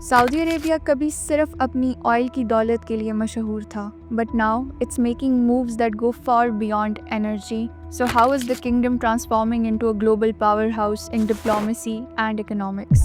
سعودی عربیہ کبھی صرف اپنی آئل کی دولت کے لیے مشہور تھا، but now it's making moves that go far beyond energy. So how is the kingdom transforming into a global powerhouse in diplomacy and economics?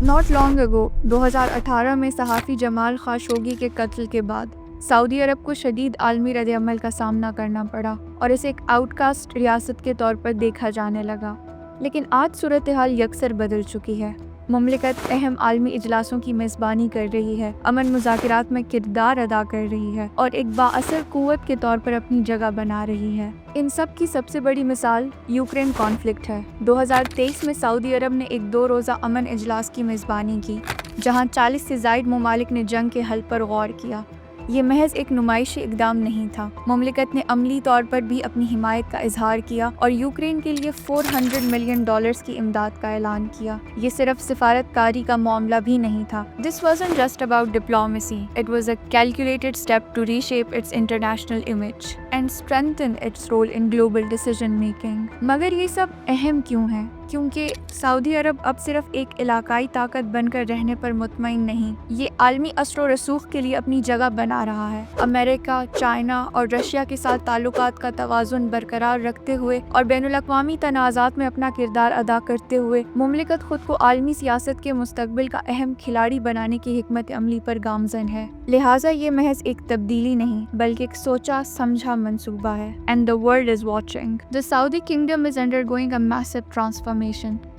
Not long ago, 2018 میں صحافی جمال خاشقجی کے قتل کے بعد سعودی عرب کو شدید عالمی رد عمل کا سامنا کرنا پڑا اور اسے ایک آؤٹ کاسٹ ریاست کے طور پر دیکھا جانے لگا. لیکن آج صورتحال یکسر بدل چکی ہے. مملکت اہم عالمی اجلاسوں کی میزبانی کر رہی ہے، امن مذاکرات میں کردار ادا کر رہی ہے اور ایک بااثر قوت کے طور پر اپنی جگہ بنا رہی ہے. ان سب کی سب سے بڑی مثال یوکرین کانفلکٹ ہے. 2023 میں سعودی عرب نے ایک 2 روزہ امن اجلاس کی میزبانی کی، جہاں 40 سے زائد ممالک نے جنگ کے حل پر غور کیا. یہ محض ایک نمائشی اقدام نہیں تھا. مملکت نے عملی طور پر بھی اپنی حمایت کا اظہار کیا اور یوکرین کے لیے $400 ملین کی امداد کا اعلان کیا. یہ صرف سفارت کاری کا معاملہ بھی نہیں تھا. This wasn't just about diplomacy. It was a calculated step to reshape its international image and strengthen its role in global decision making. مگر یہ سب اہم کیوں ہے؟ کیونکہ سعودی عرب اب صرف ایک علاقائی طاقت بن کر رہنے پر مطمئن نہیں، یہ عالمی اثر و رسوخ کے لیے اپنی جگہ بنا رہا ہے. امریکہ، چائنا اور رشیا کے ساتھ تعلقات کا توازن برقرار رکھتے ہوئے اور بین الاقوامی تنازعات میں اپنا کردار ادا کرتے ہوئے مملکت خود کو عالمی سیاست کے مستقبل کا اہم کھلاڑی بنانے کی حکمت عملی پر گامزن ہے. لہٰذا یہ محض ایک تبدیلی نہیں بلکہ ایک سوچا سمجھا منصوبہ ہے. And the world is watching. The Saudi Kingdom is undergoing a massive transformation.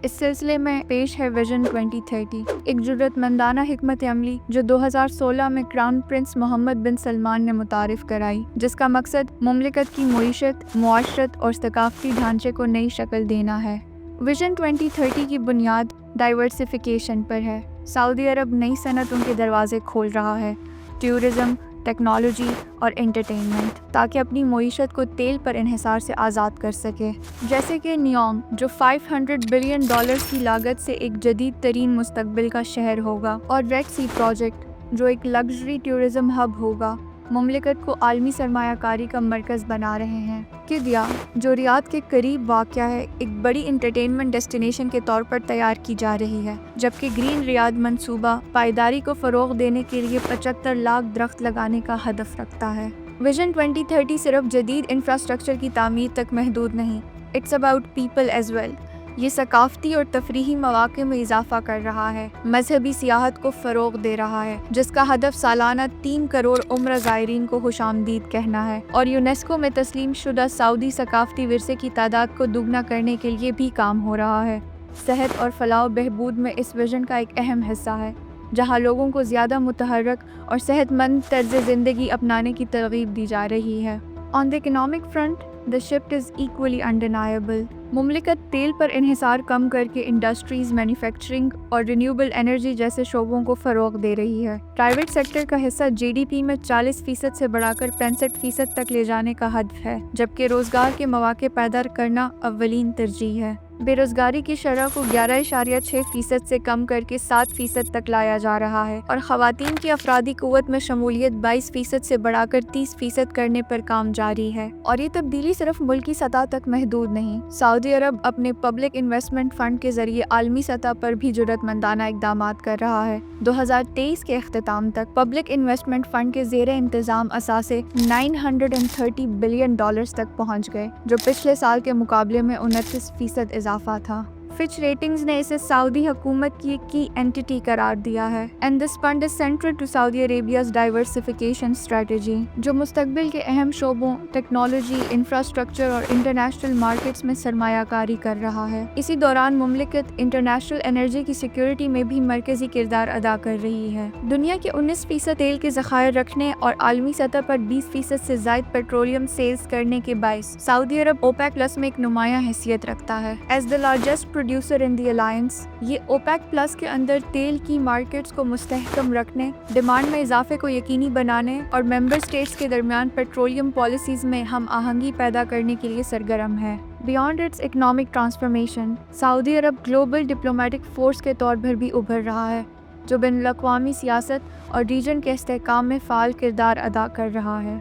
اس سلسلے میں پیش ہے ویژن 2030، ایک جرأت مندانہ حکمت عملی جو 2016 میں کراؤن پرنس محمد بن سلمان نے متعارف کرائی، جس کا مقصد مملکت کی معیشت، معاشرت اور ثقافتی ڈھانچے کو نئی شکل دینا ہے. ویژن 2030 کی بنیاد ڈائیورسفیکیشن پر ہے. سعودی عرب نئی صنعتوں کے دروازے کھول رہا ہے، ٹیورزم، ٹیکنالوجی اور انٹرٹینمنٹ، تاکہ اپنی معیشت کو تیل پر انحصار سے آزاد کر سکے. جیسے کہ نیوم جو $500 بلین کی لاگت سے ایک جدید ترین مستقبل کا شہر ہوگا، اور ریڈ سی پروجیکٹ جو ایک لگژری ٹورزم ہب ہوگا، مملکت کو عالمی سرمایہ کاری کا مرکز بنا رہے ہیں. قدیہ جو ریاض کے قریب واقع ہے، ایک بڑی انٹرٹینمنٹ ڈیسٹینیشن کے طور پر تیار کی جا رہی ہے، جبکہ گرین ریاض منصوبہ پائیداری کو فروغ دینے کے لیے 75 لاکھ درخت لگانے کا ہدف رکھتا ہے. ویژن 2030 صرف جدید انفراسٹرکچر کی تعمیر تک محدود نہیں، it's about people as well. یہ ثقافتی اور تفریحی مواقع میں اضافہ کر رہا ہے، مذہبی سیاحت کو فروغ دے رہا ہے، جس کا ہدف سالانہ 3 کروڑ عمرہ زائرین کو خوش آمدید کہنا ہے، اور یونیسکو میں تسلیم شدہ سعودی ثقافتی ورثے کی تعداد کو دوگنا کرنے کے لیے بھی کام ہو رہا ہے. صحت اور فلاح و بہبود میں اس ویژن کا ایک اہم حصہ ہے، جہاں لوگوں کو زیادہ متحرک اور صحت مند طرز زندگی اپنانے کی ترغیب دی جا رہی ہے. On the economic front, the shift is equally undeniable. مملکت تیل پر انحصار کم کر کے انڈسٹریز، مینوفیکچرنگ اور رینیوبل انرجی جیسے شعبوں کو فروغ دے رہی ہے. پرائیویٹ سیکٹر کا حصہ GDP میں 40% سے بڑھا کر 65% تک لے جانے کا ہدف ہے، جبکہ روزگار کے مواقع پیدا کرنا اولین ترجیح ہے. بے روزگاری کی شرح کو 11.6% سے کم کر کے 7% تک لایا جا رہا ہے، اور خواتین کی افرادی قوت میں شمولیت 22% سے بڑھا کر 30% کرنے پر کام جاری ہے. اور یہ تبدیلی صرف ملکی سطح تک محدود نہیں. سعودی عرب اپنے پبلک انویسٹمنٹ فنڈ کے ذریعے عالمی سطح پر بھی جرأت مندانہ اقدامات کر رہا ہے. 2023 کے اختتام تک پبلک انویسٹمنٹ فنڈ کے زیر انتظام اثاثے $930 بلین تک پہنچ گئے، جو پچھلے سال کے مقابلے میں 29% اضافہ تھا. فچ ریٹنگز نے اسے سعودی حکومت کی ایک کی اینٹی قرار دیا ہے. And this fund is central to Saudi Arabia's diversification strategy, جو مستقبل کے اہم شعبوں ٹیکنالوجی، انفراسٹرکچر اور انٹرنیشنل مارکیٹس میں سرمایہ کاری کر رہا ہے. اسی دوران مملکت انٹرنیشنل انرجی کی سیکیورٹی میں بھی مرکزی کردار ادا کر رہی ہے. دنیا کے 19% تیل کے ذخائر رکھنے اور عالمی سطح پر 20% سے زائد پیٹرولیم سیلز کرنے کے باعث سعودی عرب اوپیک پلس میں ایک نمایاں حیثیت رکھتا ہے. As the largest producer in the alliance, یہ اوپیک پلس کے اندر تیل کی مارکیٹس کو مستحکم رکھنے، ڈیمانڈ میں اضافے کو یقینی بنانے اور ممبر اسٹیٹس کے درمیان پیٹرولیم پالیسیز میں ہم آہنگی پیدا کرنے کے لیے سرگرم ہے. Beyond its economic transformation, Saudi Arab global diplomatic force کے طور پر بھی ابھر رہا ہے، جو بین الاقوامی سیاست اور ریجن کے استحکام میں فعال کردار ادا کر رہا ہے.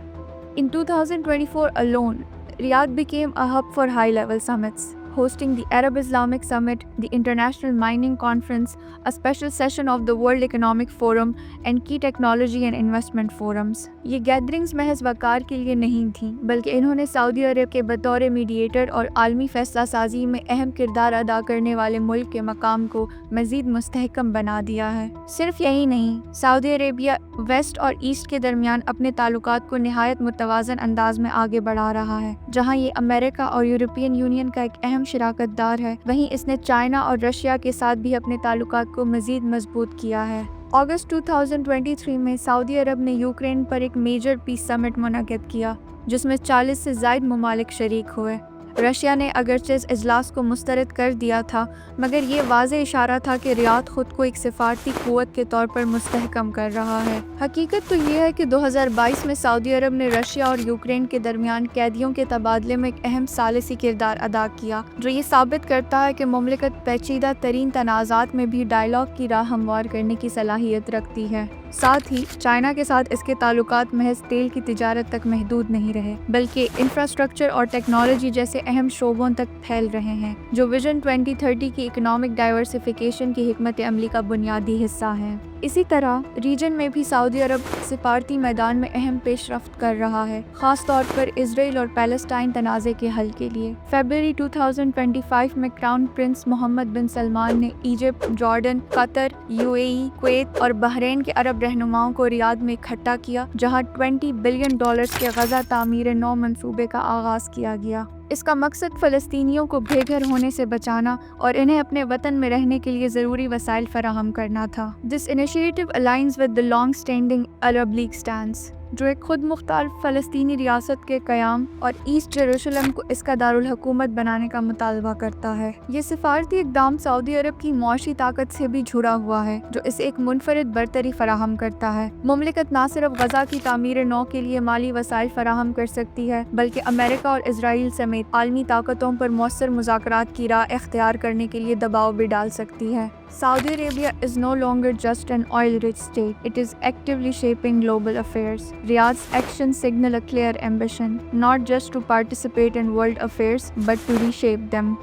In 2024 alone, Riyadh became a hub for high-level summits. hosting the Arab Islamic Summit, the International Mining Conference, a special session of the World Economic Forum, and key technology and investment forums. یہ gatherings محض وقار کے لیے نہیں تھیں بلکہ انہوں نے سعودی عرب کے بطور میڈیٹر اور عالمی فیصلہ سازی میں اہم کردار ادا کرنے والے ملک کے مقام کو مزید مستحکم بنا دیا ہے۔ صرف یہی نہیں، سعودی عربیہ ویسٹ اور ایسٹ کے درمیان اپنے تعلقات کو نہایت متوازن انداز میں آگے بڑھا رہا ہے۔ جہاں یہ امریکہ اور یورپین یونین کا ایک اہم شراکت دار ہے، وہیں اس نے چائنا اور رشیا کے ساتھ بھی اپنے تعلقات کو مزید مضبوط کیا ہے۔ اگست 2023 میں سعودی عرب نے یوکرین پر ایک میجر پیس سمٹ منعقد کیا جس میں 40 سے زائد ممالک شریک ہوئے۔ رشیا نے اگرچہ اس اجلاس کو مسترد کر دیا تھا، مگر یہ واضح اشارہ تھا کہ ریاض خود کو ایک سفارتی قوت کے طور پر مستحکم کر رہا ہے۔ حقیقت تو یہ ہے کہ 2022 میں سعودی عرب نے رشیا اور یوکرین کے درمیان قیدیوں کے تبادلے میں ایک اہم ثالثی کردار ادا کیا، جو یہ ثابت کرتا ہے کہ مملکت پیچیدہ ترین تنازعات میں بھی ڈائیلاگ کی راہ ہموار کرنے کی صلاحیت رکھتی ہے۔ ساتھ ہی چائنا کے ساتھ اس کے تعلقات محض تیل کی تجارت تک محدود نہیں رہے، بلکہ انفراسٹرکچر اور ٹیکنالوجی جیسے اہم شعبوں تک پھیل رہے ہیں، جو ویژن 2030 کی اکنامک ڈائیورسفیکیشن کی حکمت عملی کا بنیادی حصہ ہے۔ اسی طرح ریجن میں بھی سعودی عرب سفارتی میدان میں اہم پیش رفت کر رہا ہے، خاص طور پر اسرائیل اور پیلسٹائن تنازع کے حل کے لیے۔ فیبروری 2025 میں کراؤن پرنس محمد بن سلمان نے ایجپٹ، جارڈن، قطر، UAE، کویت اور بحرین کے عرب رہنماؤں کو ریاض میں اکٹھا کیا، جہاں $20 بلین کے غزہ تعمیر نو منصوبے کا آغاز کیا گیا۔ اس کا مقصد فلسطینیوں کو بے گھر ہونے سے بچانا اور انہیں اپنے وطن میں رہنے کے لیے ضروری وسائل فراہم کرنا تھا۔ This initiative aligns with the long-standing Arab League stance، جو ایک خود مختار فلسطینی ریاست کے قیام اور ایسٹ یروشلم کو اس کا دارالحکومت بنانے کا مطالبہ کرتا ہے۔ یہ سفارتی اقدام سعودی عرب کی معاشی طاقت سے بھی جڑا ہوا ہے، جو اسے ایک منفرد برتری فراہم کرتا ہے۔ مملکت نہ صرف غزہ کی تعمیر نو کے لیے مالی وسائل فراہم کر سکتی ہے، بلکہ امریکہ اور اسرائیل سمیت عالمی طاقتوں پر مؤثر مذاکرات کی راہ اختیار کرنے کے لیے دباؤ بھی ڈال سکتی ہے۔ Saudi Arabia is no longer just an oil-rich state. It is actively shaping global affairs. Riyadh's actions signal a clear ambition, not just to participate in world affairs, but to reshape them.